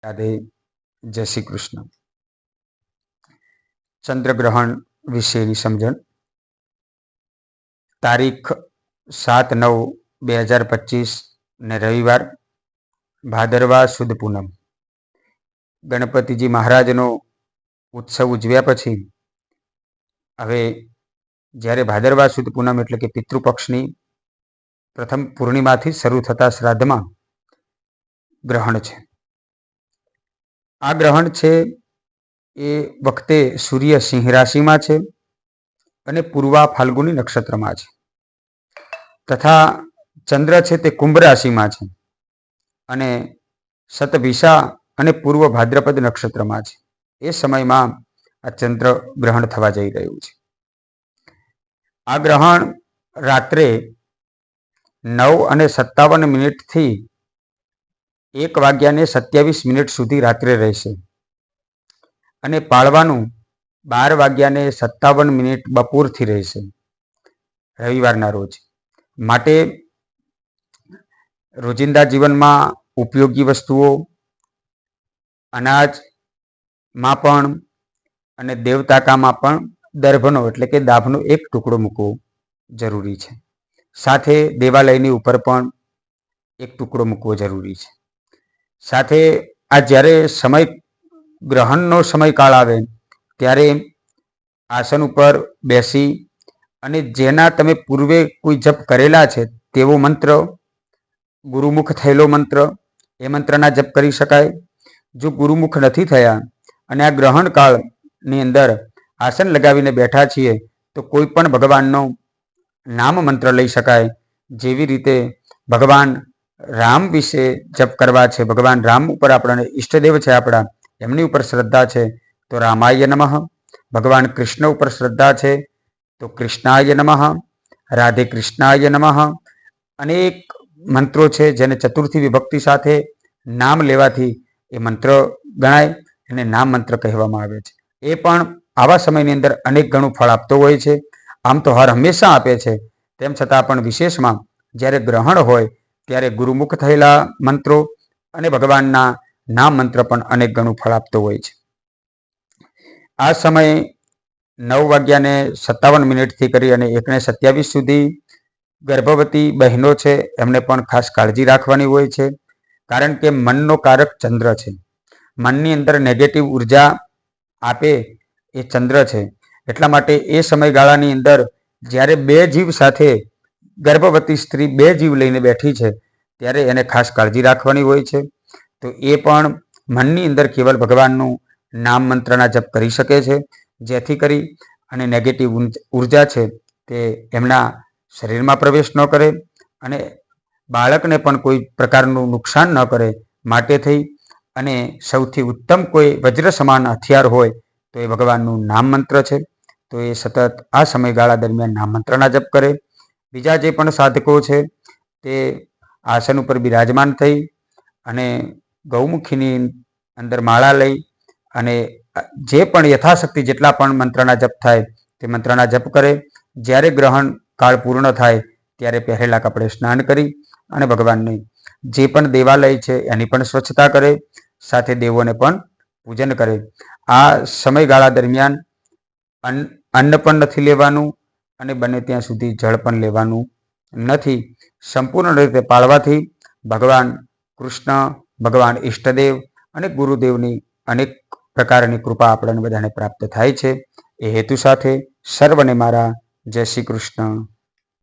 રાધે. જય શ્રી કૃષ્ણ. ચંદ્રગ્રહણ વિશેની સમજણ. તારીખ 7/9/2025 ને રવિવાર, ભાદરવા સુદ પૂનમ. ગણપતિજી મહારાજનો ઉત્સવ ઉજવ્યા પછી હવે જ્યારે ભાદરવા સુદ પૂનમ એટલે કે પિતૃપક્ષની પ્રથમ પૂર્ણિમાથી શરૂ થતા શ્રાદ્ધમાં ગ્રહણ છે. આ ગ્રહણ છે એ વખતે સૂર્ય સિંહ રાશિમાં છે અને પૂર્વા ફાલ્ગુની નક્ષત્રમાં છે, તથા ચંદ્ર છે તે કુંભ રાશિમાં છે અને શતભિષા અને પૂર્વ ભાદ્રપદ નક્ષત્રમાં છે. એ સમયમાં આ ચંદ્ર ગ્રહણ થવા જઈ રહ્યું છે. આ ગ્રહણ રાત્રે 9:57 1:27 સુધી રાત્રે રહેશે અને પાળવાનું 12:57 બપોરથી રહેશે, રવિવારના રોજ. માટે રોજિંદા જીવનમાં ઉપયોગી વસ્તુઓ, અનાજમાં પણ અને દેવતાકામાં પણ દર્ભનો એટલે કે દાભનો એક ટુકડો મૂકવો જરૂરી છે. સાથે દેવાલયની ઉપર પણ એક ટુકડો મૂકવો જરૂરી છે. સાથે આ જ્યારે સમય ગ્રહણનો સમયકાળ આવે ત્યારે આસન ઉપર બેસી અને જેના તમે પૂર્વે કોઈ જપ કરેલા છે તેવો મંત્ર, ગુરુમુખ થયેલો મંત્ર, એ મંત્રના જપ કરી શકાય. જો ગુરુમુખ નથી થયા અને આ ગ્રહણ કાળની અંદર આસન લગાવીને બેઠા છીએ તો કોઈ પણ ભગવાનનો નામ મંત્ર લઈ શકાય. જેવી રીતે ભગવાન રામ વિશે જપ કરવા છે, ભગવાન રામ ઉપર આપણને ઈષ્ટદેવ છે આપણા, એમની ઉપર શ્રદ્ધા છે તો રામાય નમઃ. ભગવાન કૃષ્ણ ઉપર શ્રદ્ધા છે તો કૃષ્ણાય નમઃ, રાધે કૃષ્ણાય નમઃ. અનેક મંત્રો છે જેને ચતુર્થી વિભક્તિ સાથે નામ લેવાથી એ મંત્ર ગણાય અને નામ મંત્ર કહેવામાં આવે છે. એ પણ આવા સમયની અંદર અનેક ગણું ફળ આપતો હોય છે. આમ તો હર હંમેશા આપે છે, તેમ છતાં પણ વિશેષમાં જ્યારે ગ્રહણ હોય ત્યારે ગુરુમુખ થયેલા મંત્રો અને ભગવાનના નામ મંત્ર પણ અનેક ગણું ફળ આપતો હોય છે. આ સમયે 9:57 કરી અને 1:27 સુધી ગર્ભવતી બહેનો છે એમને પણ ખાસ કાળજી રાખવાની હોય છે, કારણ કે મનનો કારક ચંદ્ર છે. મનની અંદર નેગેટિવ ઉર્જા આપે એ ચંદ્ર છે. એટલા માટે એ સમયગાળાની અંદર જ્યારે બે જીવ સાથે ગર્ભવતી સ્ત્રી બે જીવ લઈને બેઠી છે ત્યારે એને ખાસ કાળજી રાખવાની હોય છે. તો એ પણ મનની અંદર કેવલ ભગવાનનું નામ મંત્રના જપ કરી શકે છે, જેથી કરી અને નેગેટિવ ઉર્જા છે તે એમના શરીરમાં પ્રવેશ ન કરે અને બાળકને પણ કોઈ પ્રકારનું નુકસાન ન કરે. માટે થઈ અને સૌથી ઉત્તમ કોઈ વજ્ર સમાન હથિયાર હોય તો એ ભગવાનનું નામ મંત્ર છે. તો એ સતત આ સમયગાળા દરમિયાન નામ મંત્રના જપ કરે. બીજા જે પણ સાધકો છે તે આસન ઉપર બિરાજમાન થઈ અને ગૌમુખીની અંદર માળા લઈ અને જે પણ યથાશક્તિ જેટલા પણ મંત્રના જપ થાય તે મંત્રના જપ કરે. જ્યારે ગ્રહણ કાળ પૂર્ણ થાય ત્યારે પહેરેલા કપડે સ્નાન કરી અને ભગવાનને જે પણ દેવાલય છે એની પણ સ્વચ્છતા કરે, સાથે દેવોને પણ પૂજન કરે. આ સમયગાળા દરમિયાન અન્ન પણ નથી લેવાનું અને બને ત્યાં સુધી જળ પણ લેવાનું નથી. સંપૂર્ણ રીતે પાળવાથી ભગવાન કૃષ્ણ, ભગવાન ઈષ્ટદેવ અને ગુરુદેવની અનેક પ્રકારની કૃપા આપણને બધાને પ્રાપ્ત થાય છે. એ હેતુ સાથે સર્વને મારા જય શ્રી કૃષ્ણ.